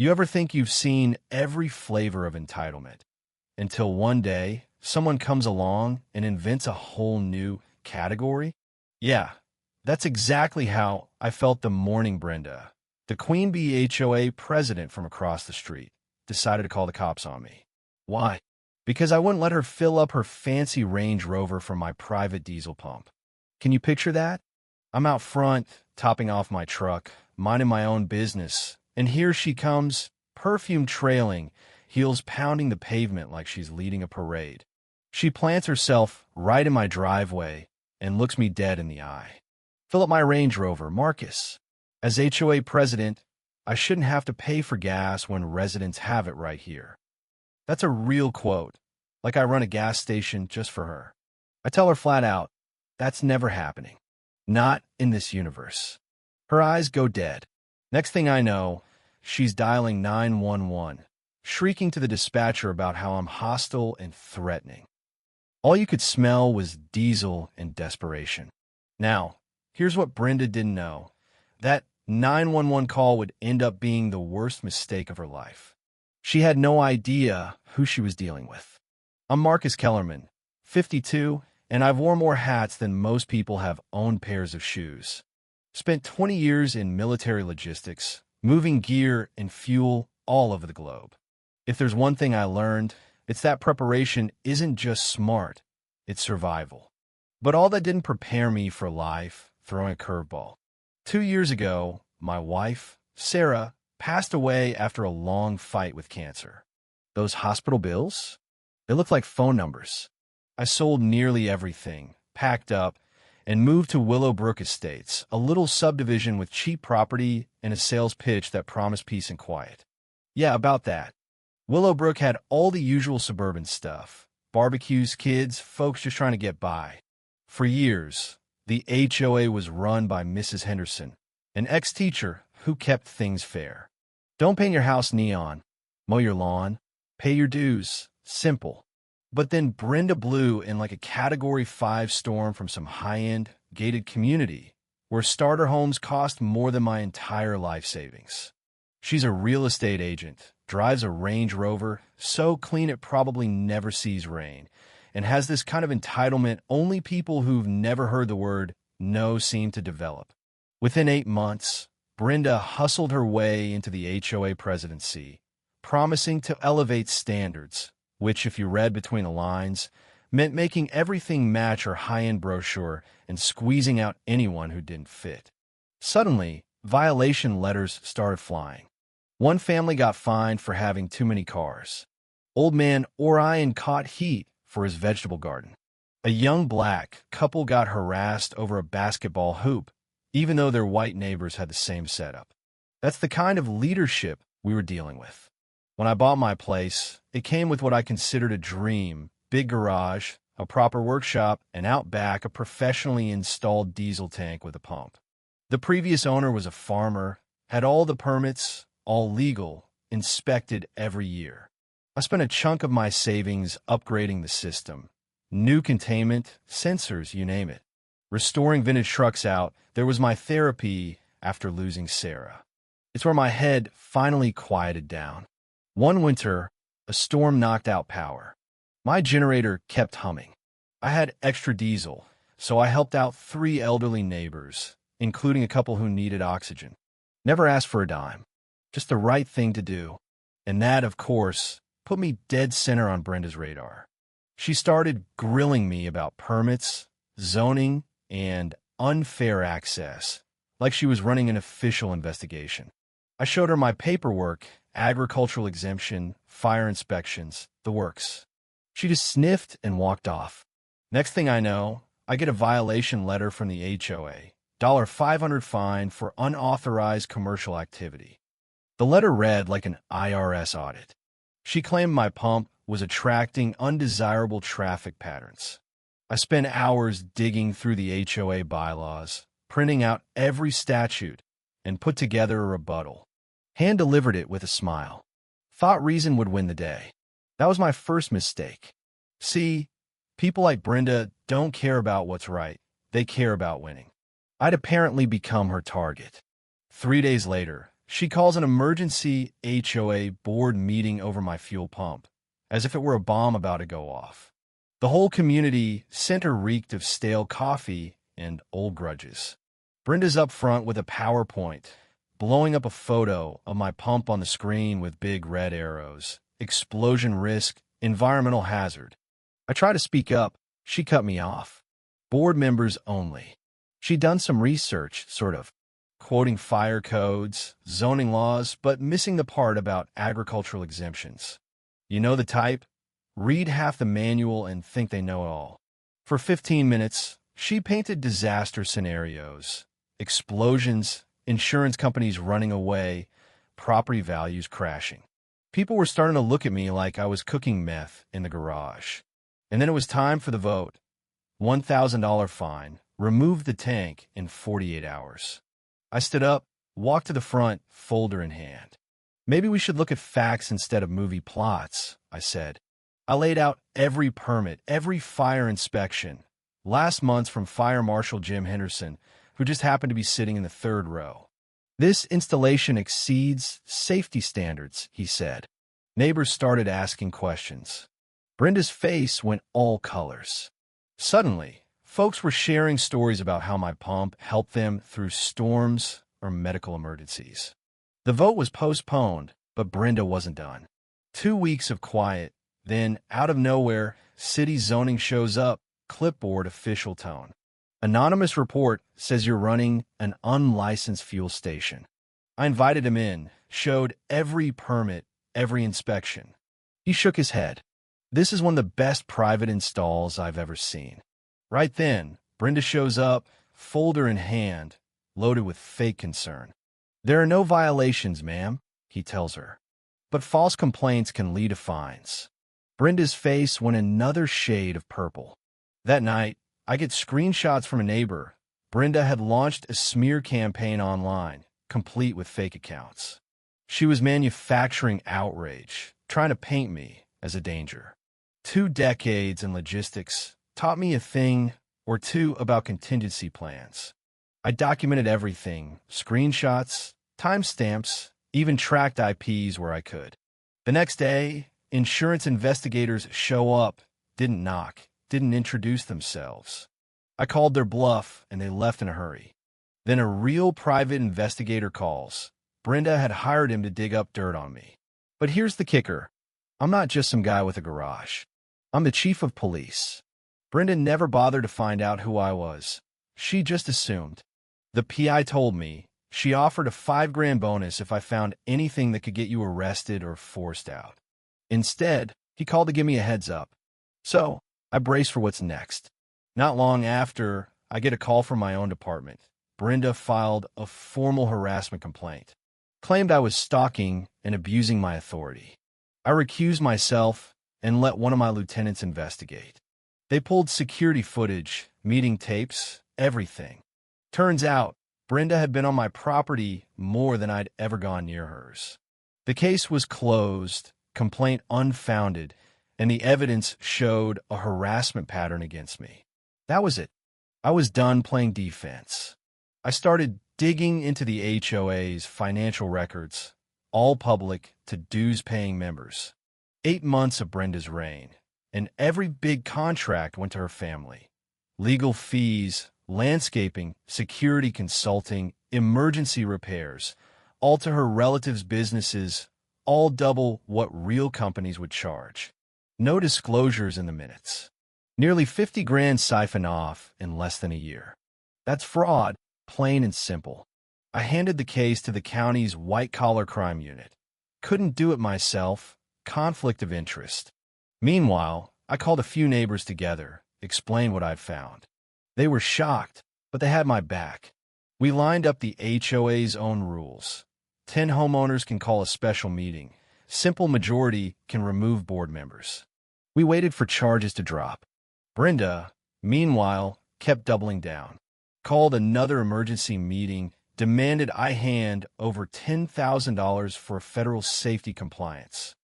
You ever think you've seen every flavor of entitlement until one day someone comes along and invents a whole new category? Yeah, that's exactly how I felt the morning Brenda, the Queen Bee HOA president from across the street, decided to call the cops on me. Why? Because I wouldn't let her fill up her fancy Range Rover from my private diesel pump. Can you picture that? I'm out front, topping off my truck, minding my own business, and here she comes, perfume trailing, heels pounding the pavement like she's leading a parade. She plants herself right in my driveway and looks me dead in the eye. Fill up my Range Rover, Marcus. As HOA president, I shouldn't have to pay for gas when residents have it right here. That's a real quote, like I run a gas station just for her. I tell her flat out, that's never happening. Not in this universe. Her eyes go dead. Next thing I know, she's dialing 911, shrieking to the dispatcher about how I'm hostile and threatening. All you could smell was diesel and desperation. Now, here's what Brenda didn't know. That 911 call would end up being the worst mistake of her life. She had no idea who she was dealing with. I'm Marcus Kellerman, 52, and I've worn more hats than most people have owned pairs of shoes. Spent 20 years in military logistics, moving gear and fuel all over the globe. If there's one thing I learned, it's that preparation isn't just smart, it's survival. But all that didn't prepare me for life, throwing a curveball. 2 years ago, my wife, Sarah, passed away after a long fight with cancer. Those hospital bills? They looked like phone numbers. I sold nearly everything, packed up, and moved to Willowbrook Estates, a little subdivision with cheap property and a sales pitch that promised peace and quiet. Yeah, about that. Willowbrook had all the usual suburban stuff. Barbecues, kids, folks just trying to get by. For years, the HOA was run by Mrs. Henderson, an ex-teacher who kept things fair. Don't paint your house neon, mow your lawn, pay your dues. Simple. But then Brenda blew in like a Category 5 storm from some high-end, gated community where starter homes cost more than my entire life savings. She's a real estate agent, drives a Range Rover, so clean it probably never sees rain, and has this kind of entitlement only people who've never heard the word no seem to develop. Within 8 months, Brenda hustled her way into the HOA presidency, promising to elevate standards, which, if you read between the lines, meant making everything match her high-end brochure and squeezing out anyone who didn't fit. Suddenly, violation letters started flying. One family got fined for having too many cars. Old man Orion caught heat for his vegetable garden. A young black couple got harassed over a basketball hoop, even though their white neighbors had the same setup. That's the kind of leadership we were dealing with. When I bought my place, it came with what I considered a dream: big garage, a proper workshop, and out back a professionally installed diesel tank with a pump. The previous owner was a farmer, had all the permits, all legal, inspected every year. I spent a chunk of my savings upgrading the system. New containment, sensors, you name it. Restoring vintage trucks out, there was my therapy after losing Sarah. It's where my head finally quieted down. One winter, a storm knocked out power. My generator kept humming. I had extra diesel, so I helped out 3 elderly neighbors, including a couple who needed oxygen. Never asked for a dime. Just the right thing to do. And that, of course, put me dead center on Brenda's radar. She started grilling me about permits, zoning, and unfair access, like she was running an official investigation. I showed her my paperwork, agricultural exemption, fire inspections, the works. She just sniffed and walked off. Next thing I know, I get a violation letter from the HOA, $500 fine for unauthorized commercial activity. The letter read like an IRS audit. She claimed my pump was attracting undesirable traffic patterns. I spent hours digging through the HOA bylaws, printing out every statute, and put together a rebuttal. Hand-delivered it with a smile. Thought reason would win the day. That was my first mistake. See, people like Brenda don't care about what's right. They care about winning. I'd apparently become her target. 3 days later, She calls an emergency HOA board meeting over my fuel pump, as if it were a bomb about to go off. The whole community center reeked of stale coffee and old grudges. Brenda's up front with a PowerPoint, blowing up a photo of my pump on the screen with big red arrows. Explosion risk, environmental hazard. I try to speak up. She cut me off. Board members only. She'd done some research, sort of, quoting fire codes, zoning laws, but missing the part about agricultural exemptions. You know the type? Read half the manual and think they know it all. For 15 minutes, she painted disaster scenarios, explosions, insurance companies running away, property values crashing. People were starting to look at me like I was cooking meth in the garage. And then it was time for the vote. $1,000 fine. Remove the tank in 48 hours. I stood up, walked to the front, folder in hand. Maybe we should look at facts instead of movie plots, I said. I laid out every permit, every fire inspection. Last month from Fire Marshal Jim Henderson, who just happened to be sitting in the third row. This installation exceeds safety standards, he said. Neighbors started asking questions. Brenda's face went all colors. Suddenly, folks were sharing stories about how my pump helped them through storms or medical emergencies. The vote was postponed, but Brenda wasn't done. 2 weeks of quiet, then, out of nowhere, city zoning shows up, clipboard official tone. Anonymous report says you're running an unlicensed fuel station. I invited him in, showed every permit, every inspection. He shook his head. This is one of the best private installs I've ever seen. Right then, Brenda shows up, folder in hand, loaded with fake concern. There are no violations, ma'am, he tells her. But false complaints can lead to fines. Brenda's face went another shade of purple. That night, I get screenshots from a neighbor. Brenda had launched a smear campaign online, complete with fake accounts. She was manufacturing outrage, trying to paint me as a danger. 2 decades in logistics taught me a thing or two about contingency plans. I documented everything, screenshots, timestamps, even tracked IPs where I could. The next day, insurance investigators show up, didn't knock, didn't introduce themselves. I called their bluff, and they left in a hurry. Then a real private investigator calls. Brenda had hired him to dig up dirt on me. But here's the kicker. I'm not just some guy with a garage. I'm the chief of police. Brenda never bothered to find out who I was. She just assumed. The PI told me she offered a $5,000 bonus if I found anything that could get you arrested or forced out. Instead, he called to give me a heads up. So, I braced for what's next. Not long after, I get a call from my own department. Brenda filed a formal harassment complaint. Claimed I was stalking and abusing my authority. I recused myself and let one of my lieutenants investigate. They pulled security footage, meeting tapes, everything. Turns out, Brenda had been on my property more than I'd ever gone near hers. The case was closed, complaint unfounded, and the evidence showed a harassment pattern against me. That was it. I was done playing defense. I started digging into the HOA's financial records, all public to dues-paying members. 8 months of Brenda's reign, and every big contract went to her family. Legal fees, landscaping, security consulting, emergency repairs, all to her relatives' businesses, all double what real companies would charge. No disclosures in the minutes. Nearly $50,000 siphoned off in less than a year. That's fraud, plain and simple. I handed the case to the county's white-collar crime unit. Couldn't do it myself. Conflict of interest. Meanwhile, I called a few neighbors together, explained what I'd found. They were shocked, but they had my back. We lined up the HOA's own rules. 10 homeowners can call a special meeting. Simple majority can remove board members. We waited for charges to drop. Brenda, meanwhile, kept doubling down. Called another emergency meeting, demanded I hand over $10,000 for federal safety compliance.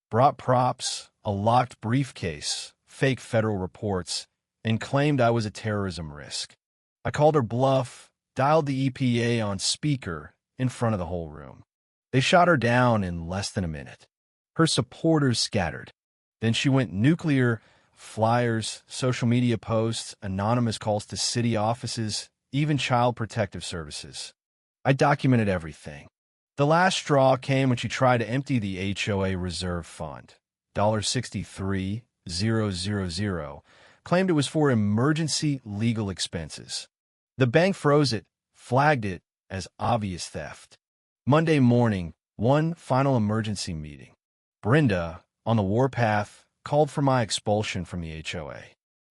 Brought props, a locked briefcase, fake federal reports, and claimed I was a terrorism risk. I called her bluff, dialed the EPA on speaker in front of the whole room. They shot her down in less than a minute. Her supporters scattered. Then she went nuclear: flyers, social media posts, anonymous calls to city offices, even Child Protective Services. I documented everything. The last straw came when she tried to empty the HOA reserve fund. $63,000, claimed it was for emergency legal expenses. The bank froze it, flagged it as obvious theft. Monday morning, one final emergency meeting. Brenda, on the warpath, called for my expulsion from the HOA.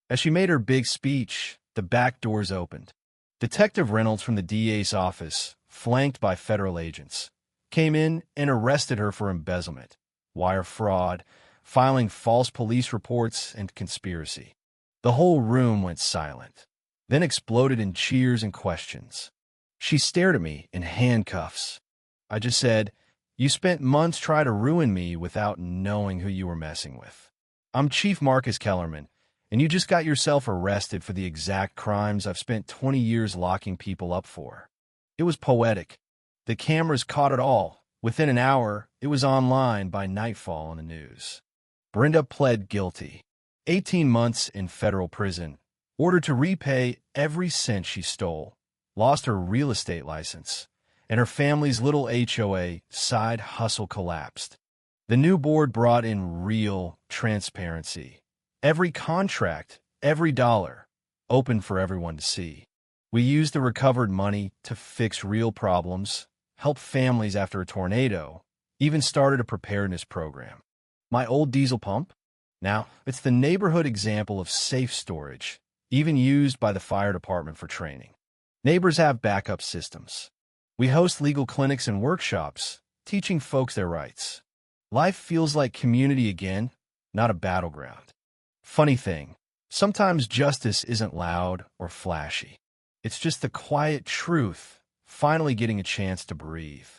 As she made her big speech, the back doors opened. Detective Reynolds from the DA's office, flanked by federal agents, came in and arrested her for embezzlement, wire fraud, filing false police reports, and conspiracy. The whole room went silent, then exploded in cheers and questions. She stared at me in handcuffs. I just said, "You spent months trying to ruin me without knowing who you were messing with. I'm Chief Marcus Kellerman, and you just got yourself arrested for the exact crimes I've spent 20 years locking people up for." It was poetic. The cameras caught it all. Within an hour, it was online. By nightfall on the news. Brenda pled guilty. 18 months in federal prison, ordered to repay every cent she stole, lost her real estate license, and her family's little HOA side hustle collapsed. The new board brought in real transparency. Every contract, every dollar, open for everyone to see. We used the recovered money to fix real problems, help families after a tornado, even started a preparedness program. My old diesel pump? Now, it's the neighborhood example of safe storage, even used by the fire department for training. Neighbors have backup systems. We host legal clinics and workshops, teaching folks their rights. Life feels like community again, not a battleground. Funny thing, sometimes justice isn't loud or flashy. It's just the quiet truth, finally getting a chance to breathe.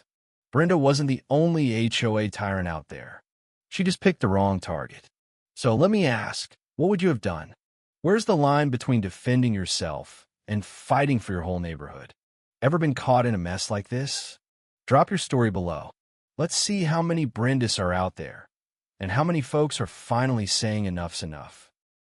Brenda wasn't the only HOA tyrant out there. She just picked the wrong target. So let me ask, what would you have done? Where's the line between defending yourself and fighting for your whole neighborhood? Ever been caught in a mess like this? Drop your story below. Let's see how many Brendas are out there, and how many folks are finally saying enough's enough.